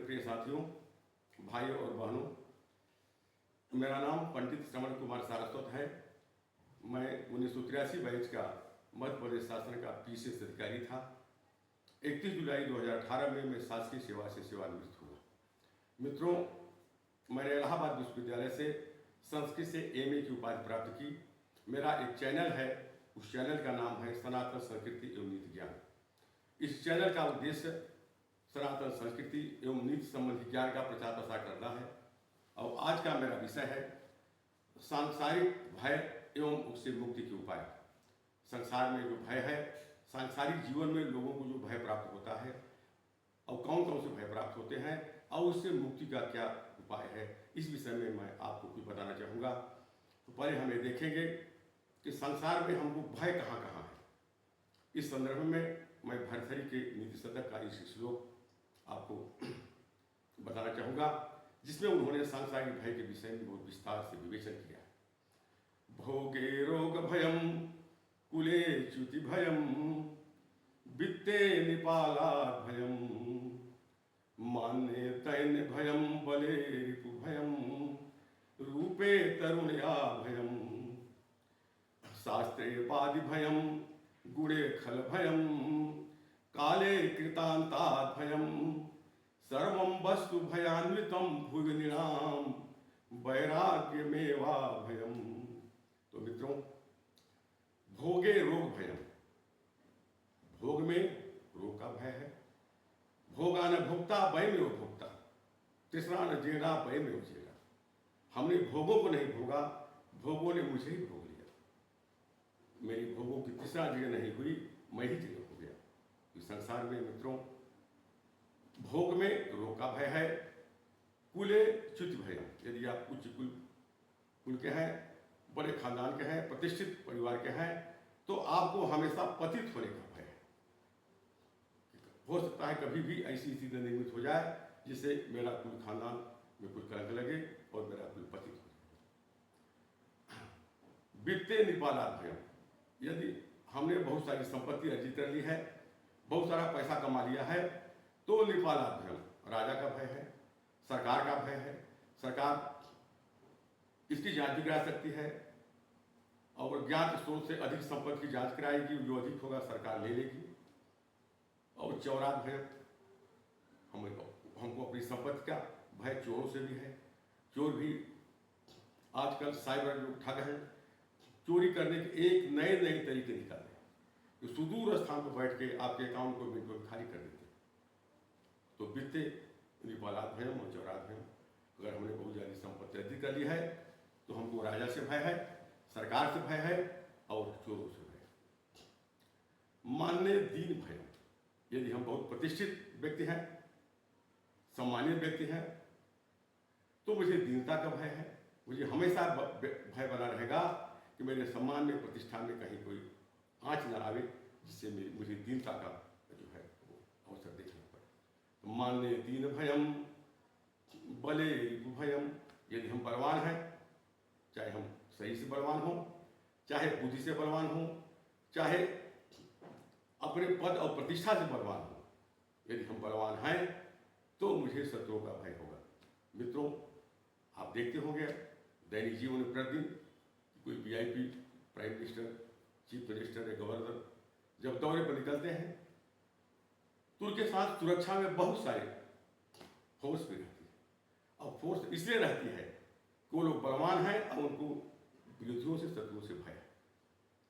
प्रिय साथियों, भाइयों और बहनों, मेरा नाम पंडित श्रवण कुमार सारस्वत है। मैं 1983 बैच का मध्य प्रदेश शासन का पीसीएस अधिकारी था। 31 जुलाई 2018 में मैं शासकीय सेवा से सेवानिवृत्त हुआ। मित्रों, मैंने इलाहाबाद विश्वविद्यालय से संस्कृत से एमए की उपाधि प्राप्त की। मेरा एक चैनल है, उस चैनल का नाम है सनातन संस्कृति एवं नीति ज्ञान। इस चैनल का उद्देश्य सनातन संस्कृति एवं नीति संबंधी ज्ञान का प्रचार प्रसार करना है। और आज का मेरा विषय है सांसारिक भय एवं उससे मुक्ति के उपाय। संसार में जो भय है, सांसारिक जीवन में लोगों को जो भय प्राप्त होता है और कौन कौन से भय प्राप्त होते हैं और उससे मुक्ति का क्या उपाय है, इस विषय में मैं आपको कुछ बताना चाहूँगा। तो पहले हम ये देखेंगे कि संसार में हमको भय कहाँ कहाँ है। इस संदर्भ में मैं भर्तृहरि के नीति शतक का इस श्लोक आपको बताना चाहूँगा, जिसमें उन्होंने सांसारिक भय के विषय में बहुत विस्तार से विवेचन किया है। भोगे रोग भयम, कुले च्युति भयम, वित्ते निपाला भयम, मान्ये दैन्य भयम, बले रिपु भयम, रूपे तरुणया भयम, शास्त्रे वादि भयम, गुणे खल भयम, काले कृतांता भयम, सर्वं वस्तु भयान्वितम भुजनिणाम, वैराग्यमेवा भयम। तो मित्रों, भोगे रोग भयम, भोग में रोग का भय है। भोगा न भोक्ता भय में भोक्ता, तीसरा न जेड़ा भय में जेड़ा। हमने भोगों को नहीं भोगा, भोगों ने मुझे ही भोग लिया। मेरी भोगों की तीसरा जगह नहीं हुई, मैं ही जगह हो गया। इस संसार में मित्रों, भोग में रोग का भय है। कुले च्युति भय, यदि आप उच्च कुल के हैं, बड़े खानदान के हैं, प्रतिष्ठित परिवार के हैं, तो आपको हमेशा पतित होने का भय है। हो सकता है कभी भी ऐसी स्थिति निर्मित हो जाए जिससे मेरा कुल खानदान में कुछ कलंक लगे और मेरा कुल पतित हो जाए। वित्ते निपाला भय, यदि हमने बहुत सारी संपत्ति अर्जित कर ली है, बहुत सारा पैसा कमा लिया है, तो निपाला भय, राजा का भय है, सरकार का भय है। सरकार इसकी जांच भी करा सकती है और ज्ञात स्रोत से अधिक संपत्ति की जांच कराएगी, जो अधिक होगा सरकार ले लेगी। और चौरा भय, हमको अपनी संपत्ति का भय चोरों से भी है। चोर भी आजकल साइबर जो ठग हैं, चोरी करने के एक नए तरीके निकाले, जो सुदूर स्थान पर बैठ के आपके अकाउंट को बिल्कुल खाली कर देते। तो वित्ते निपालात भयम और चौरात भयम, अगर हमने बहुत ज़्यादा संपत्ति अर्जित कर ली है तो हमको राजा से भय है, सरकार से भय है और चोरों से भय है। मान्य दीन भय, यदि हम बहुत प्रतिष्ठित व्यक्ति हैं, सम्मानित व्यक्ति हैं, तो मुझे दीनता का भय है। मुझे हमेशा भय बना रहेगा कि मेरे सम्मान में, प्रतिष्ठा में कहीं कोई आँच न आवे, जिससे मुझे दीनता का जो है वो अवसर देखना पड़े। तो मान्य दीन भयम, बले रिपु भयम, यदि हम बलवान हैं, चाहे हम सही से बलवान हों, चाहे बुद्धि से बलवान हों, चाहे अपने पद और प्रतिष्ठा से बलवान हो, यदि हम बलवान हैं तो मुझे शत्रुओं का भय होगा। मित्रों, आप देखते होंगे दैनिक जीवन में प्रतिदिन कोई VIP, prime minister, chief minister या गवर्नर जब दौरे पर निकलते हैं तो उनके साथ सुरक्षा में बहुत सारे फोर्स भी रहती है। और फोर्स इसलिए रहती है कि वो लोग बलवान हैं और उनको विरोधियों से, शत्रुओं से भय है।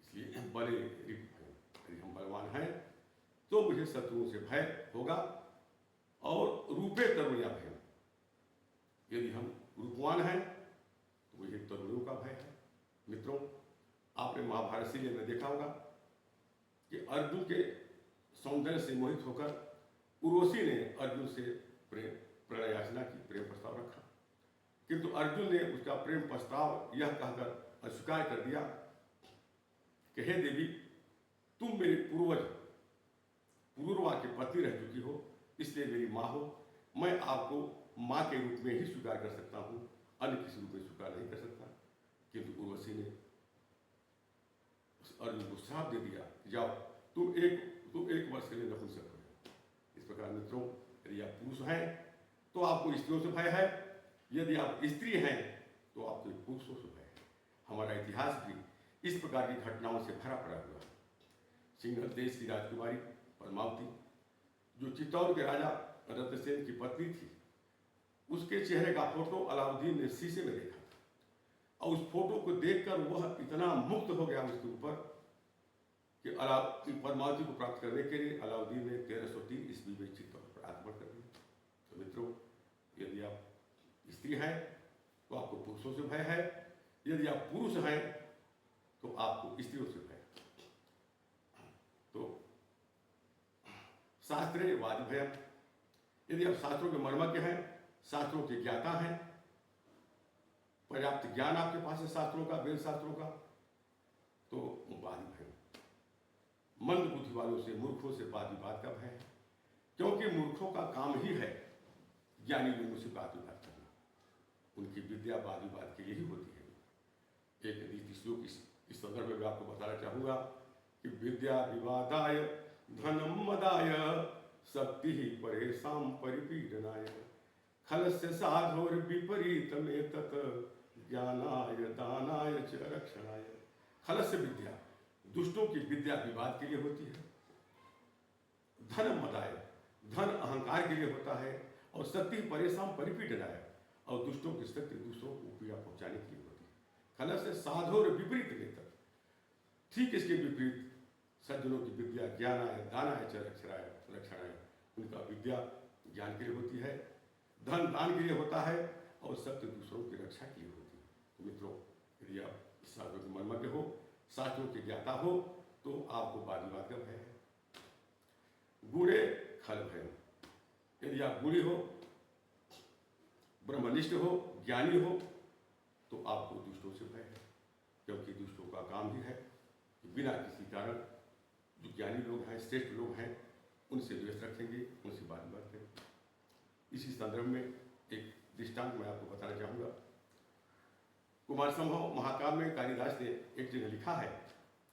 इसलिए बड़े यदि हम बलवान हैं तो मुझे शत्रुओं से भय होगा। और रूपे तरुणिया भय, यदि हम रूपवान हैं तो मुझे तरुणियों का भय है। मित्रों, आपने महाभारत सीरियल में देखा होगा कि अर्जुन के सौंदर्य से मोहित होकर उर्वशी ने अर्जुन से प्रणय याचना की, प्रेम प्रस्ताव रखा, किंतु अर्जुन ने उसका प्रेम प्रस्ताव यह कहकर अस्वीकार कर दिया कि हे देवी, तुम मेरे पूर्वा की पत्नी रह चुकी हो, इसलिए मेरी माँ हो, मैं आपको माँ के रूप में ही स्वीकार कर सकता हूँ, अन्य किसी रूप में स्वीकार नहीं कर सकता। किंतु उर्वशी ने अर्जुन को श्राप दे दिया, जाओ तुम एक वर्ष के लिए नपुंसक हो। इस प्रकार मित्रों, यदि आप पुरुष हैं तो आपको स्त्रियों से भय है, यदि आप स्त्री हैं तो आपको पुरुषों से भय है। हमारा इतिहास भी इस प्रकार की घटनाओं से भरा पड़ा हुआ है। सिंघल देश की राजकुमारी पद्मावती, जो चित्तौड़ के राजा रत्नसेन की पत्नी थी, उसके चेहरे का फोटो अलाउद्दीन ने शीशे में देखा था, और उस फोटो को देखकर वह इतना मुक्त हो गया उसके ऊपर कि पद्मावती को प्राप्त करने के लिए अलाउद्दीन ने 1303 ईस्वी में चित्तौड़ पर आक्रमण कर दिया। तो मित्रों, यदि आप स्त्री हैं तो आपको पुरुषों से भय है, यदि आप पुरुष हैं तो आपको स्त्रियों से भय है। तो शास्त्रे वाद भयम, यदि आप शास्त्रों के मर्मज्ञ हैं, शास्त्रों के ज्ञाता हैं, पर्याप्त ज्ञान आपके पास है शास्त्रों का, वेद शास्त्रों का, तो वाद भय। मंद बुद्धि वालों से, मूर्खों से वाद विवाद का भय है, क्योंकि मूर्खों का काम ही है ज्ञानी लोगों से वाद विवाद करना। उनकी विद्या वाद विवाद के लिए ही होती है। एक नीति श्लोक इस संदर्भ में आपको बताना चाहूंगा कि विद्या विवादाय धनम मदाय शक्ति ही परेशान परिपीडनाय खलस्य साधोर विपरीत में तत् ज्ञानाय दानाय च रक्षणाय। खलस्य विद्या, दुष्टों की विद्या विवाद के लिए होती है। धन मदाय, धन अहंकार के लिए होता है, और शक्ति परेशान परिपीडनाय, और दुष्टों की शक्ति दूसरों को पीड़ा पहुंचाने के लिए होती है। खलस्य साधोर विपरीत में तत्, ठीक इसके विपरीत सज्जनों की विद्या ज्ञानाय दानाय च रक्षणाय, उनका विद्या ज्ञान के लिए होती है, धन दान के लिए होता है, और सत्य दूसरों की रक्षा के लिए होती है। तो मित्रों, यदि आप शास्त्रों के मर्मज्ञ हो, शास्त्रों के ज्ञाता हो, तो आपको वाद विवाद का भय है। गुणे खल भय, यदि आप गुणी हो, ब्रह्मनिष्ठ हो, ज्ञानी हो, तो आपको दुष्टों से भय है, क्योंकि दुष्टों का काम ही है कि बिना किसी कारण जो ज्ञानी लोग हैं, श्रेष्ठ लोग हैं, उनसे द्वेष रखेंगे, उनसे वाद विवाद करेंगे। इसी संदर्भ में एक दृष्टांत मैं आपको बताना चाहूँगा। कुमार संभव महाकाव्य में कालिदास ने एक जगह लिखा है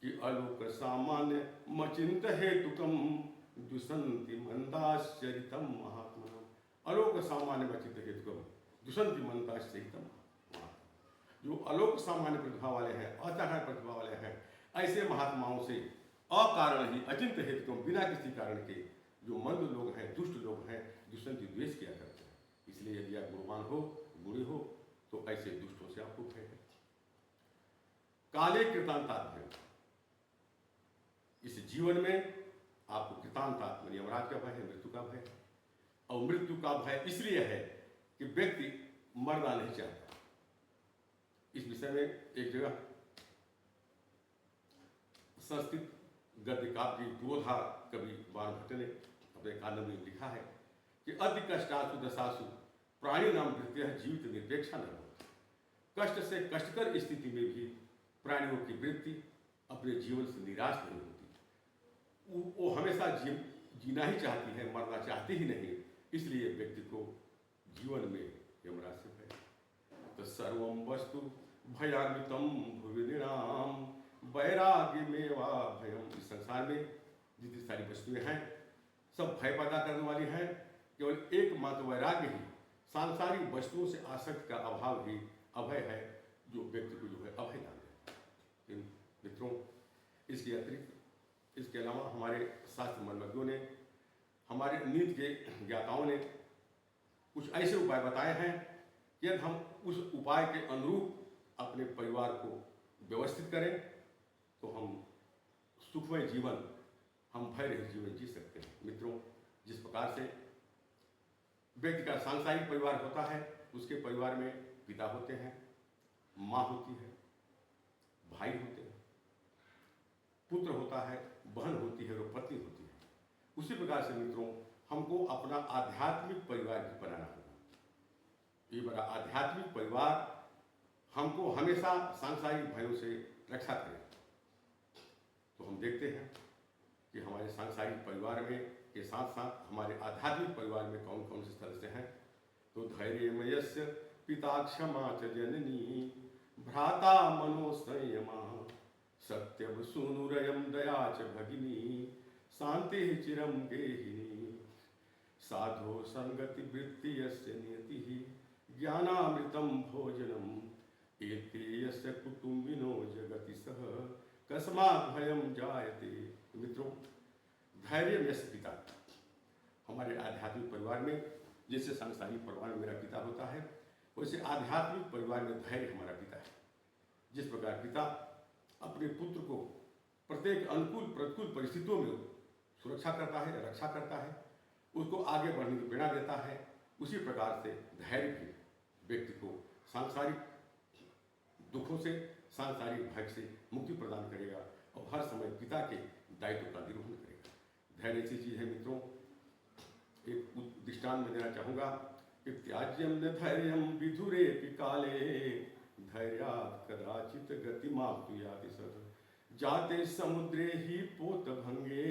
कि अलोक सामान्य मचिंत हेतुकम दुसंति मंदाश्चरितम महात्मा। अलोक सामान्य मचिंत हेतुकम दुसंति मंदाश्चरितम महात्मा। जो अलोक सामान्य प्रतिभा वाले हैं, असाधारण प्रतिभा वाले हैं, ऐसे महात्माओं से अकारण ही अचिंत हेतुकम, बिना किसी कारण के जो मंद लोग हैं, दुष्ट लोग हैं, दुष्टों द्वेष किया करते हैं। इसलिए यदि आप गुणवान हो, गुणी हो, तो ऐसे दुष्टों से आपको भय है। काले कृतांतात्म, इस जीवन में आपको कृतांतात्म यमराज का भय है, मृत्यु का भय है। और मृत्यु का भय इसलिए है कि व्यक्ति मरना नहीं चाहता। इस विषय में एक जगह संस्कृत गद्य काव्य की पुरोधा कवि वामभट्ट ने अपने काव्य में लिखा है कि अति कष्टासु दशासु प्राणी नाम वृत्तिः जीवित निरपेक्षा न होती। कष्ट से कष्टकर स्थिति में भी प्राणियों की वृत्ति अपने जीवन से निराश नहीं होती। वो हमेशा जीना ही चाहती है, मरना चाहती ही नहीं। इसलिए व्यक्ति को जीवन में यमराज से भय। तो सर्वं वस्तु भयान्वितम भुवि नृणाम वैराग्य में वा भयम। इस संसार में जितनी सारी वस्तुएं हैं सब भय पैदा करने वाली हैं। केवल एकमात्र वैराग्य ही, सांसारिक वस्तुओं से आसक्ति का अभाव ही अभय है, जो व्यक्ति को जो है अभय दान देता है। मित्रों, इसके अतिरिक्त, इसके अलावा हमारे शास्त्र मर्मज्ञों ने, हमारे नीति के ज्ञाताओं ने कुछ ऐसे उपाय बताए हैं कि यदि हम उस उपाय के अनुरूप अपने परिवार को व्यवस्थित करें तो हम सुखमय जीवन, हम भय रहित जीवन जी सकते हैं। मित्रों, जिस प्रकार से व्यक्ति का सांसारिक परिवार होता है, उसके परिवार में पिता होते हैं, माँ होती है, भाई होते हैं, पुत्र होता है, बहन होती है और पत्नी होती है। उसी प्रकार से मित्रों, हमको अपना आध्यात्मिक परिवार भी बनाना होगा। ये बड़ा आध्यात्मिक परिवार हमको हमेशा सांसारिक भयों से रक्षा करे। तो हम देखते हैं कि हमारे सांसारिक परिवार में के साथ साथ हमारे आध्यात्मिक परिवार में कौन कौन से सदस्य हैं। तो धैर्यमयस्य पिता क्षमा च जननी भ्राता मनोसंयमा सत्यम सूनुरयम दया च भगिनी शांति चिरम गेहिनी सा साधो संगति वृत्ति यस्य नियति ज्ञानामृतम भोजनम एते यस्य कुटुंबिनो जगति सह कस्मात् भयम जायते। मित्रों, धैर्य में पिता हमारे आध्यात्मिक परिवार में, जैसे सांसारिक परिवार में मेरा पिता होता है, वैसे आध्यात्मिक परिवार में धैर्य हमारा पिता है। जिस प्रकार पिता अपने पुत्र को प्रत्येक अनुकूल प्रतिकूल परिस्थितियों में सुरक्षा करता है, रक्षा करता है, उसको आगे बढ़ने की प्रेरणा देता है, उसी प्रकार से धैर्य भी व्यक्ति को सांसारिक दुखों से, सांसारिक भय से मुक्ति प्रदान करेगा और हर समय पिता के दायित्व का निर्वहन करेगा। धैर्य ऐसी चीज है मित्रों, एक दृष्टांत में देना चाहूंगा कि त्याज्यम न धैर्यम विधुरे पिकाले धैर्यात् कदाचित गतिमाप्तु याति सद जाते समुद्रे ही पोत भंगे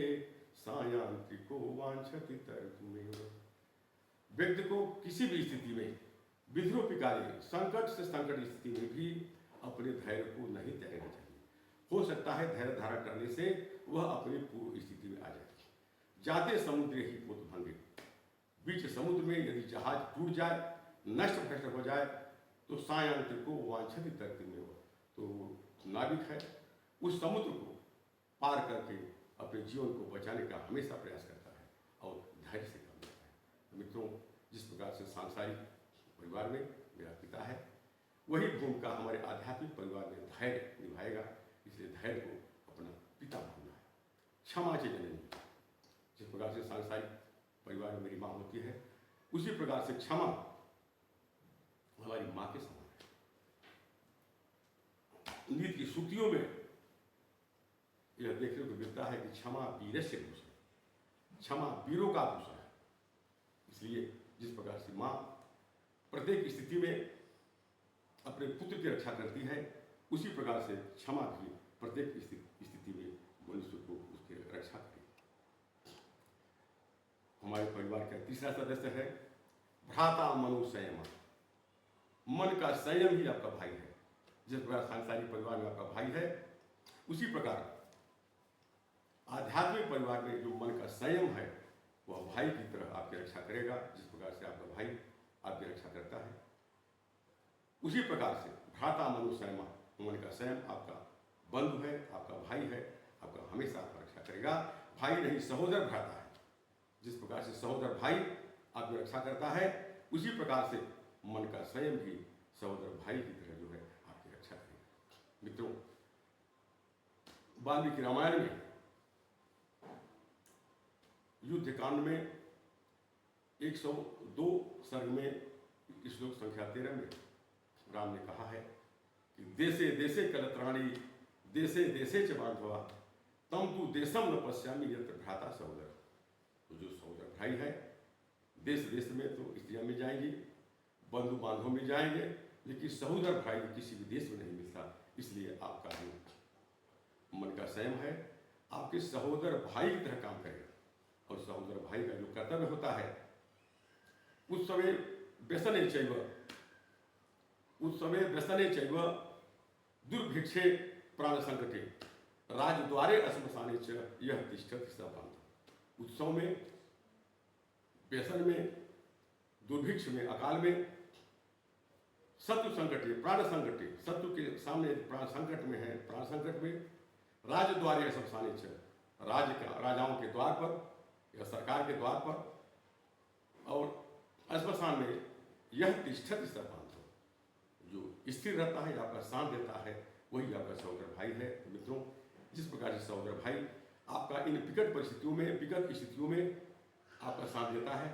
सायांत्रिको वांछति तर्तुमेव। व्यक्ति को किसी भी स्थिति में विधुर पिकाले, संकट से संकट स्थिति में भी अपने धैर्य को नहीं त्यागना चाहिए। हो सकता है धैर्य धारण करने से वह अपनी पूर्व स्थिति में आ जाए। जाते समुद्र ही पोत भंगे, बीच समुद्र में यदि जहाज टूट जाए, नष्ट भ्रष्ट हो जाए, तो सायांत्र को वांछित तर्क में हो, तो नाविक है उस समुद्र को पार करके अपने जीवन को बचाने का हमेशा प्रयास करता है और धैर्य से काम करता है। तो मित्रों, जिस प्रकार से सांसारिक परिवार में मेरा पिता है, वही भूमिका हमारे आध्यात्मिक परिवार में धैर्य निभाएगा। इसलिए धैर्य को अपना पिता मानना है। क्षमा च जननी, जिस प्रकार से सांसारिक परिवार में मेरी माँ होती है, उसी प्रकार से क्षमा हमारी माँ के समान है। नीति की सूक्तियों में यह देखने को मिलता है कि क्षमा वीरस्य भूषण, क्षमा वीरों का भूषण है। इसलिए जिस प्रकार से माँ प्रत्येक स्थिति में अपने पुत्र की रक्षा करती है, उसी प्रकार से क्षमा भी प्रत्येक स्थिति में मनुष्य को उसकी रक्षा करेगी। हमारे परिवार का तीसरा सदस्य है भ्राता मनो संयम। मन का संयम ही आपका भाई है। जिस प्रकार सांसारिक परिवार में आपका भाई है, उसी प्रकार आध्यात्मिक परिवार में जो मन का संयम है, वह भाई की तरह आपकी रक्षा करेगा। जिस प्रकार से आपका भाई आपकी रक्षा करता है, उसी प्रकार से भ्राता मनो संयम, मन का संयम आपका बंधु है, आपका भाई है, आपका हमेशा आपका रक्षा करेगा। भाई नहीं, सहोदर भ्राता है। जिस प्रकार से सहोदर भाई आपकी रक्षा करता है, उसी प्रकार से मन का संयम भी सहोदर भाई की तरह जो है आपकी रक्षा करेगा। मित्रों, वाल्मीकि रामायण में युद्ध कांड में 102 सर्ग में श्लोक संख्या 13 में राम ने कहा है कि देशे देशे कलत्राणी देशे देशे च बांधवा तम तु देशम न पश्यामि यत्र भ्राता सहोदर। तो जो सहोदर भाई है, देश देश में तो स्त्रियां मिल जाएंगी, बंधु बांधव मिल जाएंगे, लेकिन सहोदर भाई किसी भी देश में नहीं मिलता। इसलिए आपका जो मन का संयम है, आपके सहोदर भाई की तरह काम करेगा। और सहोदर भाई का जो कर्तव्य होता है, उस समय व्यसने चैव दुर्भिक्षे प्राण संकटे राजद्वारे श्मशाने च यह तिष्ठति स बांधव। उत्सव में, व्यसन में, दुर्भिक्ष में, अकाल में, शत्रु संकटे, प्राण संकटे, शत्रु के सामने प्राण संकट में है, प्राण संकट में, राजद्वारे श्मशाने च, राजाओं के द्वार पर या सरकार के द्वार पर, और श्मशान में यह तिष्ठति स बांधव, जो स्थिर रहता है, आपका साथ देता है, वही आपका सहोदर भाई है। मित्रों, जिस प्रकार से सहोदर भाई आपका इन विकट परिस्थितियों में, विकट स्थितियों में आपका साथ देता है,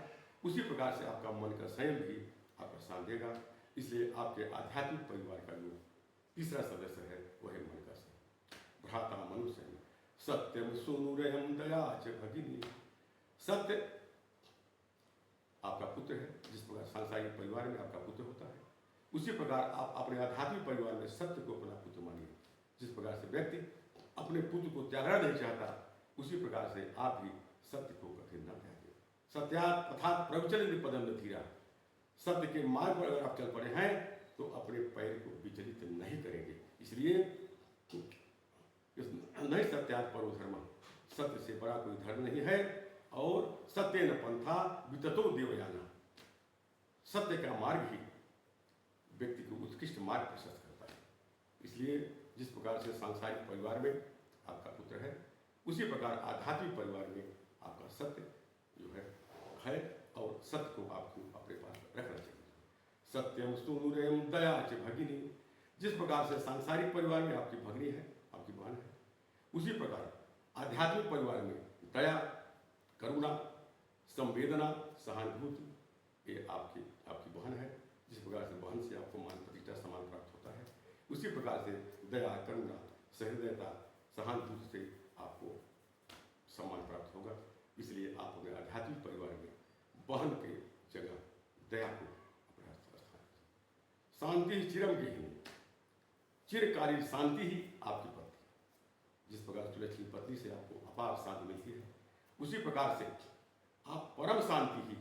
उसी प्रकार से आपका मन का संयम भी आपका साथ देगा। इसलिए आपके आध्यात्मिक परिवार का जो तीसरा सदस्य है, वह है मन का संयम। भ्राता मनु संयम सत्यम सुनुरयम दया च भगिनी। सत्य आपका पुत्र है। जिस प्रकार सांसारिक परिवार में आपका पुत्र होता है, उसी प्रकार आप अपने आध्यात्मिक परिवार में सत्य को अपना पुत्र मानिए। जिस प्रकार से व्यक्ति अपने पुत्र को त्यागना नहीं चाहता, उसी प्रकार से आप भी सत्य को कठिन न त्यागें। सत्यात् पथात् प्रविचलित पदम न धीरा। सत्य के मार्ग पर अगर आप चल पड़े हैं, तो अपने पैर को विचलित नहीं करेंगे। इसलिए नहीं सत्यात् परो धर्म, सत्य से बड़ा कोई धर्म नहीं है। और सत्येन पंथा विततो देवयाना, सत्य का मार्ग ही व्यक्ति को उत्कृष्ट मार्ग प्रशस्त करता है। इसलिए जिस प्रकार से सांसारिक परिवार में आपका पुत्र है, उसी प्रकार आध्यात्मिक परिवार में आपका सत्य जो है और सत्य को आपको अपने पास रखना चाहिए। सत्यम सुनुरेम दया च भगिनी, जिस प्रकार से सांसारिक परिवार में आपकी भगिनी है, आपकी बहन है, उसी प्रकार आध्यात्मिक परिवार में दया, करुणा, संवेदना, सहानुभूति ये आपकी बहन है। जिस प्रकार से बहन से आपको मान प्रतिष्ठा सम्मान प्राप्त होता है, उसी प्रकार से दया, करुणा, सहृदयता, सहानुभूति से आपको सम्मान प्राप्त होगा। इसलिए आप अपने आध्यात्मिक परिवार में बहन के जगह दया को अपना स्थान। शांति चिरम गेहिनी, चिरकालीन शांति ही आपकी पत्नी। जिस प्रकार सुलक्षणी पत्नी से आपको अपार शांति मिलती है, उसी प्रकार से आप परम शांति ही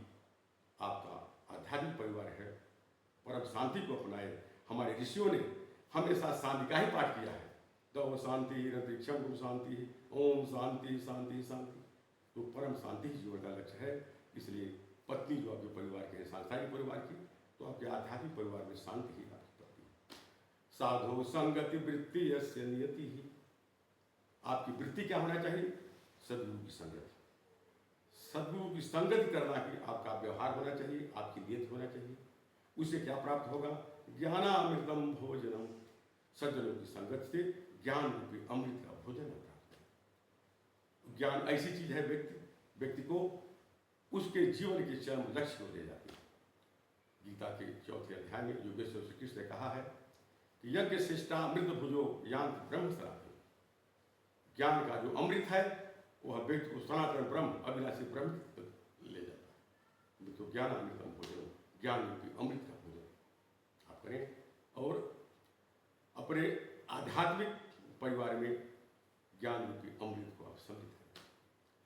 आपका आध्यात्मिक परिवार है। परम शांति को अपनाए। हमारे ऋषियों ने हमेशा शांति का ही पाठ किया है। दो शांति अंतरिक्षम गुरु शांति, ओम शांति शांति शांति। तो परम शांति ही जीवन का लक्ष्य है। इसलिए पत्नी जो आपके परिवार के हैं, सांसारिक परिवार की, तो आपके आध्यात्मिक परिवार में शांति ही आपकी पत्नी। साधु संगति वृत्ति यस्य नियति ही, आपकी वृत्ति क्या होना चाहिए? सद्गुरु की संगति। सद्गुरु की संगति करना कि आपका व्यवहार होना चाहिए, आपकी नियत होना चाहिए। उससे क्या प्राप्त होगा? ज्ञानामृतम भोजनम, सज्जनों की संगत से ज्ञान रूपी अमृत का भोजन प्राप्त है। ज्ञान ऐसी चीज है व्यक्ति को उसके जीवन के चरम लक्ष्य को ले जाती है। गीता के 4 अध्याय में योगेश्वर श्री कृष्ण ने कहा है कि यज्ञ शिष्टा अमृत भुजो यान्ति ब्रह्म सनातन। ज्ञान का जो अमृत है वह व्यक्ति को सनातन ब्रह्म, अविनाशी ब्रह्म तक ले जाता है। तो ज्ञान अमृतम भोजन, ज्ञान रूपी अमृत का भोजन आप करें और अपने आध्यात्मिक परिवार में ज्ञान रूपी अमृत को आप समृद्ध करें।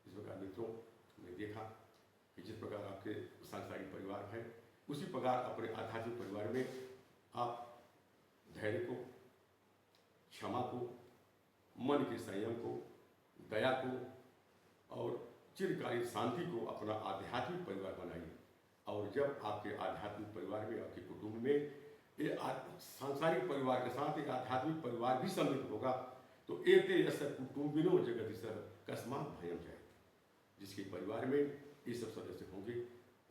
इस प्रकार मित्रों, हमने देखा कि जिस प्रकार आपके सांसारिक परिवार है, उसी प्रकार अपने आध्यात्मिक परिवार में आप धैर्य को, क्षमा को, मन के संयम को, दया को और चिरकालीन शांति को अपना आध्यात्मिक परिवार बनाइए। और जब आपके आध्यात्मिक परिवार में, आपके कुटुंब में ये सांसारिक परिवार के साथ एक आध्यात्मिक परिवार भी सम्मिलित होगा, तो एते यस्य कुटुम्बिनो जगति सह कस्मात् भयं जायते। जिसके परिवार में ये सब सदस्य होंगे,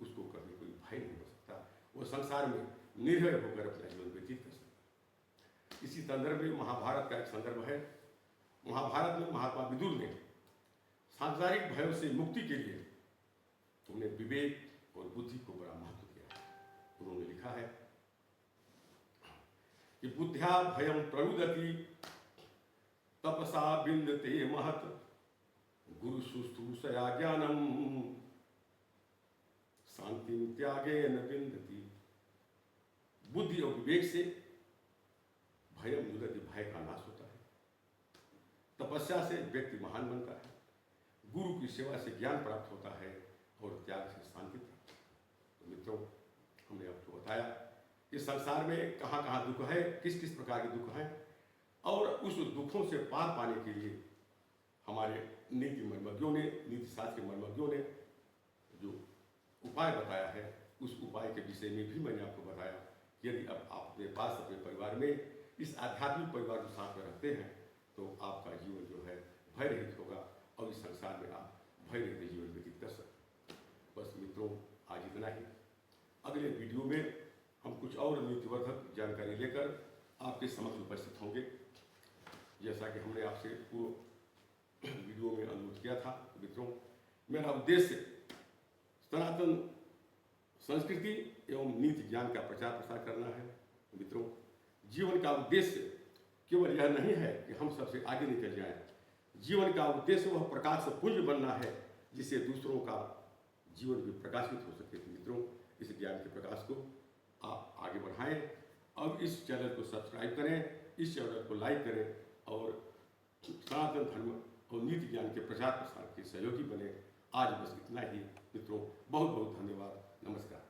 उसको कभी कोई भय नहीं हो सकता। वो संसार में निर्भय होकर अपना जीवन व्यतीत कर सकता। इसी संदर्भ में महाभारत का एक संदर्भ है। महाभारत में महात्मा विदुर ने सांसारिक भयों से मुक्ति के लिए उन्हें विवेक और बुद्धि को बड़ा महत्व दिया। उन्होंने लिखा है कि बुद्ध्या भयं प्ररुदति तपसा विन्दते महत्, गुरु शुश्रूषया ज्ञानम शांति त्यागेन विन्दति। बुद्धि और विवेक से भयं युदति, भय का नाश होता है। तपस्या से व्यक्ति महान बनता है। गुरु की सेवा से ज्ञान प्राप्त होता है और त्याग से शांति प्राप्त होता है। तो मित्रों, हमने आपको बताया कि संसार में कहाँ कहाँ दुख है, किस किस प्रकार के दुख हैं, और उस दुखों से पार पाने के लिए हमारे नीति मर्मज्ञों ने, नीति शास्त्र के मर्मज्ञों ने जो उपाय बताया है, उस उपाय के विषय में भी मैंने आपको बताया कि यदि अब आप अपने पास अपने परिवार में इस आध्यात्मिक परिवार को साथ में रखते हैं, तो आपका जीवन जो है भय रहित होगा और इस संसार में आप भय रहित जीवन व्यतीत कर सकते। बस मित्रों, आज इतना ही। अगले वीडियो में हम कुछ और नीतिवर्धक जानकारी लेकर आपके समक्ष उपस्थित होंगे। जैसा कि हमने आपसे पूर्व वीडियो में अनुरोध किया था, मित्रों, मेरा उद्देश्य सनातन संस्कृति एवं नीति ज्ञान का प्रचार प्रसार करना है। मित्रों, जीवन का उद्देश्य केवल यह नहीं है कि हम सबसे आगे निकल जाएं। जीवन का उद्देश्य वह प्रकाश पुंज बनना है, जिससे दूसरों का जीवन भी प्रकाशित हो सके। मित्रों, इस ज्ञान के प्रकाश को आप आगे बढ़ाएं और इस चैनल को सब्सक्राइब करें, इस चैनल को लाइक करें और सनातन धर्म और नीति ज्ञान के प्रचार प्रसार के सहयोगी बने। आज बस इतना ही मित्रों, बहुत बहुत धन्यवाद। नमस्कार।